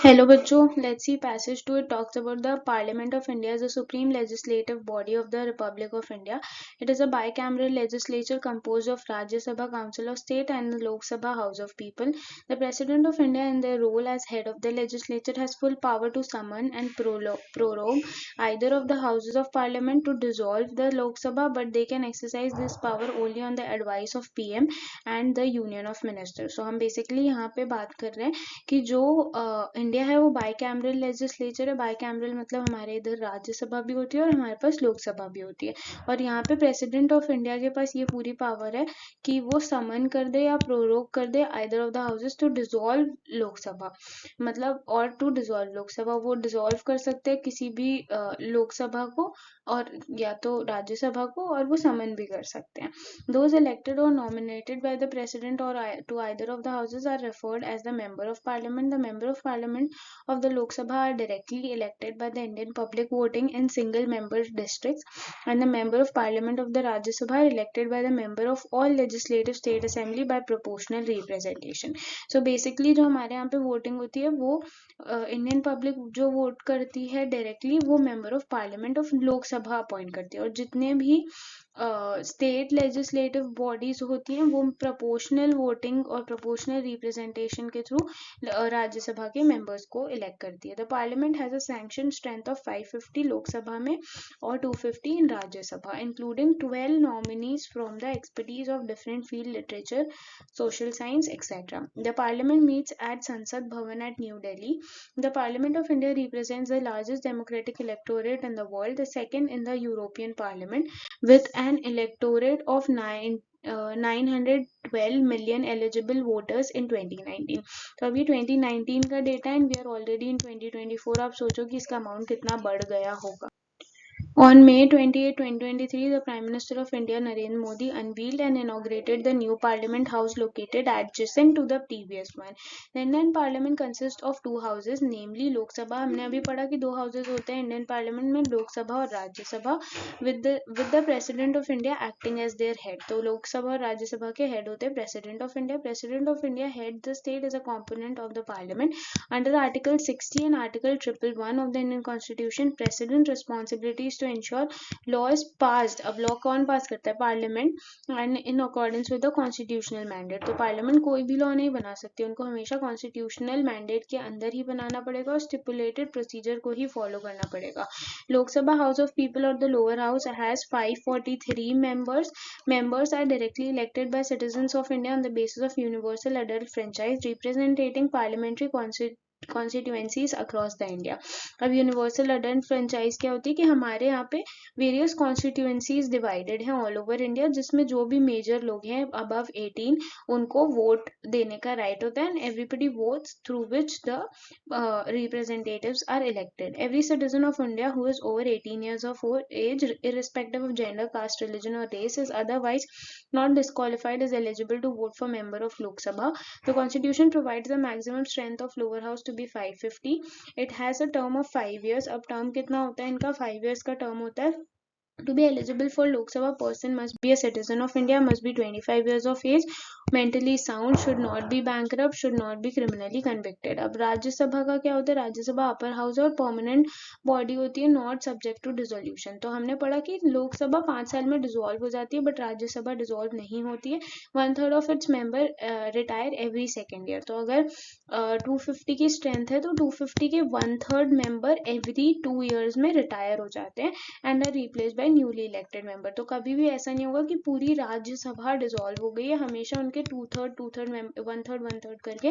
Hello बच्चों, let's see passage 2. It talks about the Parliament of India as the supreme legislative body of the Republic of India. It is a bicameral legislature composed of Rajya Sabha, Council of State and the Lok Sabha, House of People. The President of India in their role as head of the legislature has full power to summon and prorogue either of the houses of parliament to dissolve the Lok Sabha, but they can exercise this power only on the advice of PM and the Union of Ministers. So हम basically यहाँ पे बात कर रहे हैं कि जो India है वो बाई कैमरल लेजिस्लेचर है। बाई कैमरल मतलब हमारे इधर राज्यसभा भी होती है और हमारे पास लोकसभा भी होती है। और यहाँ पे प्रेसिडेंट ऑफ इंडिया के पास ये पूरी पावर है कि वो समन कर दे या प्रोरोग कर दे either of the houses to dissolve Lok Sabha, मतलब और टू डिसॉल्व लोकसभा। वो डिसॉल्व कर सकते हैं किसी भी लोकसभा को और या तो राज्यसभा को, और वो समन भी कर सकते हैं। Those elected or nominated by the president or to either of the houses are referred as the member of parliament. The member of parliament of the Lok Sabha are directly elected by the Indian public voting in single member districts, and the member of parliament of the Rajya Sabha are elected by the member of all legislative state assembly by proportional representation. So basically जो हमारे यहाँ पे voting होती है वो Indian public जो vote करती है डायरेक्टली, वो member of parliament of Lok Sabha appoint करती है। और जितने भी स्टेट लेजिस्लेटिव बॉडीज होती हैं वो प्रोपोर्शनल वोटिंग और प्रोपोर्शनल रिप्रेजेंटेशन के थ्रू राज्यसभा के मेंबर्स को इलेक्ट करती है। The parliament has a sanction strength of 550 Lok Sabha में और 250 इन Rajya Sabha, including 12 nominees from the expertise of different field, literature, social science, etc. The parliament meets at Sansad Bhavan at New Delhi. The Parliament of India represents the largest democratic electorate in the world, the second in the European Parliament, with an electorate of 912 million eligible voters in 2019. तो अभी 2019 का data है, we are already in 2024। आप सोचो कि इसका amount कितना बढ़ गया होगा। On May 28, 2023, the Prime Minister of India, Narendra Modi, unveiled and inaugurated the new Parliament House located adjacent to the previous one. The Indian Parliament consists of two houses, namely Lok Sabha. हमने अभी पढ़ा कि दो houses होते हैं Indian parliament में, लोक सभा और राज्य सभा, with the President of India acting as their head. तो लोक सभा और राज्य सभा के head होते हैं President of India. President of India heads the state as a component of the Parliament. Under Article 60 and Article 111 of the Indian Constitution, President responsibilities to ensure law is passed. अब law कौन पास करता है? Parliament, and in accordance with the constitutional mandate. तो parliament कोई भी law नहीं बना सकती, उनको हमेशा कॉन्स्टिट्यूशनल मैंडेट के अंदर ही बनाना पड़ेगा और स्टिपुलेटेड प्रोसीजर को ही फॉलो करना पड़ेगा। लोकसभा हाउस ऑफ पीपल और the lower house has 543 members. Members are directly elected by citizens of India on the basis of universal adult franchise, representing parliamentary constituencies across the India. अब universal adult franchise क्या होती है कि हमारे यहाँ पे various constituencies divided हैं all over India, जिसमें जो भी मेजर लोग हैं अबव 18 उनको वोट देने का राइट होता है, and everybody votes through which the representatives are elected. Every citizen of India who is over 18 years of age, irrespective of gender, caste, religion or race, is otherwise not disqualified, is eligible to vote for member of Lok Sabha. The constitution provides the maximum strength of lower house to be 550. It has a term of 5 years. अब term कितना होता है इनका? 5 years का term होता है। To be eligible for Lok Sabha, person must be a citizen of India, must be 25 years of age, mentally sound, should not be bankrupt, should not be criminally convicted. अब राज्यसभा का क्या होता है? Rajya Sabha upper house और permanent body होती है, not subject two dissolution. तो हमने पढ़ा कि लोकसभा 5 साल में डिसॉल्व हो जाती है, बट राज्यसभा डिसॉल्व नहीं होती है। 1/3 of its member retire every second year. तो अगर 250 की स्ट्रेंथ है तो 250 के 1/3 मेंबर एवरी 2 ईयर्स में रिटायर हो जाते हैं and are replace by newly elected member. तो कभी भी ऐसा नहीं होगा कि पूरी राज्यसभा डिसॉल्व हो गई है, हमेशा उनके 2/3 1/3 करके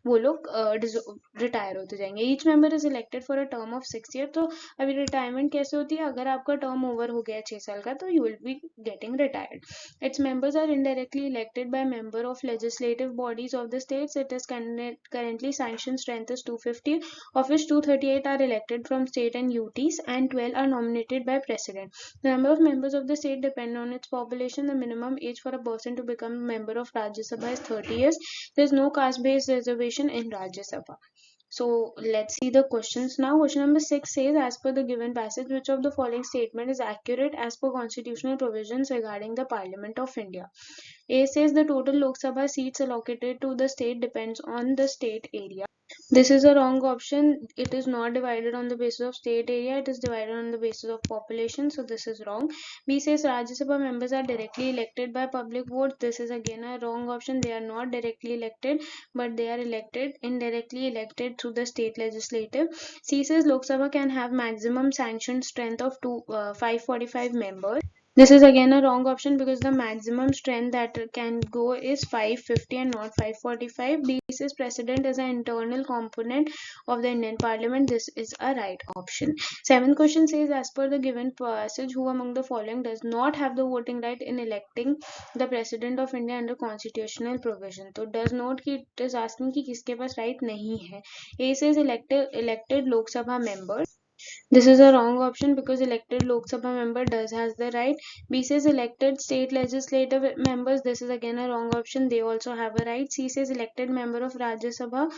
वो लोग रिटायर होते जाएंगे। Each member is elected for a term of 6 year. तो अभी रिटायरमेंट कैसे होती है? अगर आपका टर्म ओवर हो गया 6 साल का तो you will be getting retired. Its members are indirectly elected by member of legislative bodies of the states. It is currently sanctioned strength is 250, of which 238 are elected from state and UTs and 12 are nominated by president. The number of members of the state depend on its population. The minimum age for a person to become a member of Rajya Sabha is 30 years. There is no caste-based reservation in Rajya Sabha. So let's see the questions now. Question number 6 says, as per the given passage, which of the following statement is accurate as per constitutional provisions regarding the Parliament of India? A says the total Lok Sabha seats allocated to the state depends on the state area. This is a wrong option. It is not divided on the basis of state area. It is divided on the basis of population. So this is wrong. B says Rajya Sabha members are directly elected by public vote. This is again a wrong option. They are not directly elected, but they are indirectly elected through the state legislative. C says Lok Sabha can have maximum sanctioned strength of 545 members. This is again a wrong option because the maximum strength that can go is 550 and not 545. B says president is an internal component of the Indian Parliament. This is a right option. Seventh question says, as per the given passage, who among the following does not have the voting right in electing the president of India under constitutional provision? तो does not की it is asking कि किसके पास right नहीं है. A says elected Lok Sabha members. This is a wrong option because elected Lok Sabha member does has the right. B says elected state legislative members. This is again a wrong option. They also have a right. C says elected member of Rajya Sabha.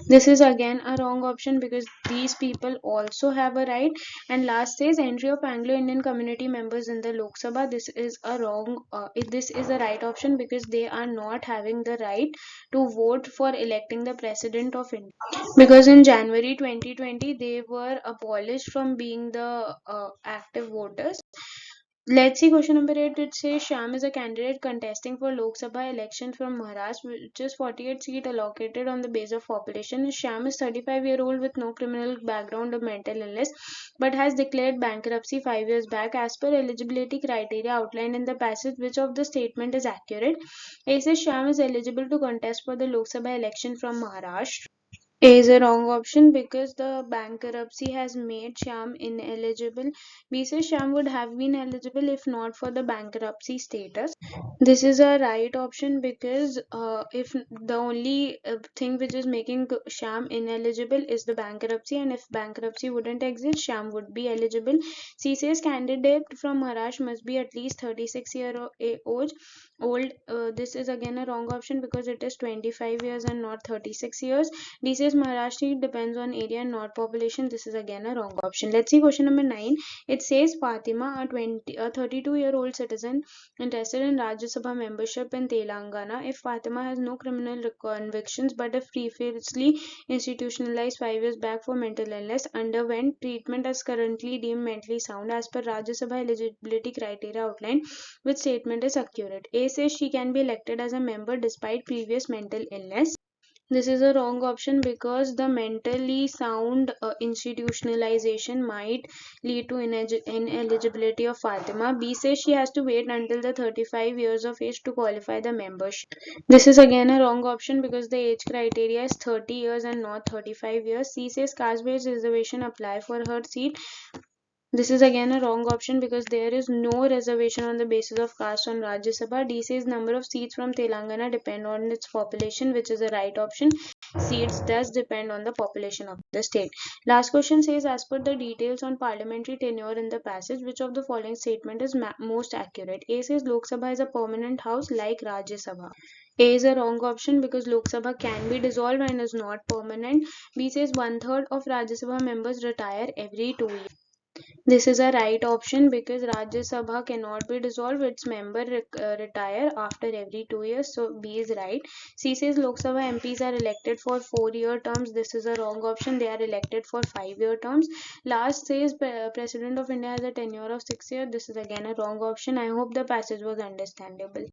This is again a wrong option because these people also have a right. And last says entry of Anglo-Indian community members in the Lok Sabha. This is a wrong. This is a right option because they are not having the right to vote for electing the president of India. Because in January 2020 they were abolished from being the active voters. Let's see question number 8. It says Sham is a candidate contesting for Lok Sabha election from Maharashtra, which is 48 seat allocated on the base of population. Sham is 35-year-old with no criminal background or mental illness, but has declared bankruptcy 5 years back. As per eligibility criteria outlined in the passage, which of the statement is accurate? A says Sham is eligible to contest for the Lok Sabha election from Maharashtra. A is a wrong option because the bankruptcy has made Shyam ineligible. B says Shyam would have been eligible if not for the bankruptcy status. This is a right option because if the only thing which is making Shyam ineligible is the bankruptcy, and if bankruptcy wouldn't exist, Shyam would be eligible. C says candidate from Maharashtra must be at least 36-year-old. This is again a wrong option because it is 25 years and not 36 years. D says Maharashtra depends on area and not population. This is again a wrong option. Let's see question number 9. It says Fatima, a 32-year-old citizen interested in Rajya Sabha membership in Telangana. If Fatima has no criminal convictions but if previously institutionalized 5 years back for mental illness, underwent treatment as currently deemed mentally sound as per Rajya Sabha eligibility criteria outlined, which statement is accurate? A says she can be elected as a member despite previous mental illness. This is a wrong option because the mentally sound institutionalization might lead to ineligibility of Fatima. B says she has to wait until the 35 years of age to qualify the membership. This is again a wrong option because the age criteria is 30 years and not 35 years. C says caste-based reservation apply for her seat. This is again a wrong option because there is no reservation on the basis of caste on Rajya Sabha. D says number of seats from Telangana depend on its population, which is the right option. Seats does depend on the population of the state. Last question says, as per the details on parliamentary tenure in the passage, which of the following statement is most accurate? A says Lok Sabha is a permanent house like Rajya Sabha. A is a wrong option because Lok Sabha can be dissolved and is not permanent. B says 1/3 of Rajya Sabha members retire every 2 years. This is a right option because Rajya Sabha cannot be dissolved. Its member retire after every 2 years. So B is right. C says Lok Sabha MPs are elected for 4-year terms. This is a wrong option. They are elected for 5-year terms. Last says President of India has a tenure of 6 years. This is again a wrong option. I hope the passage was understandable.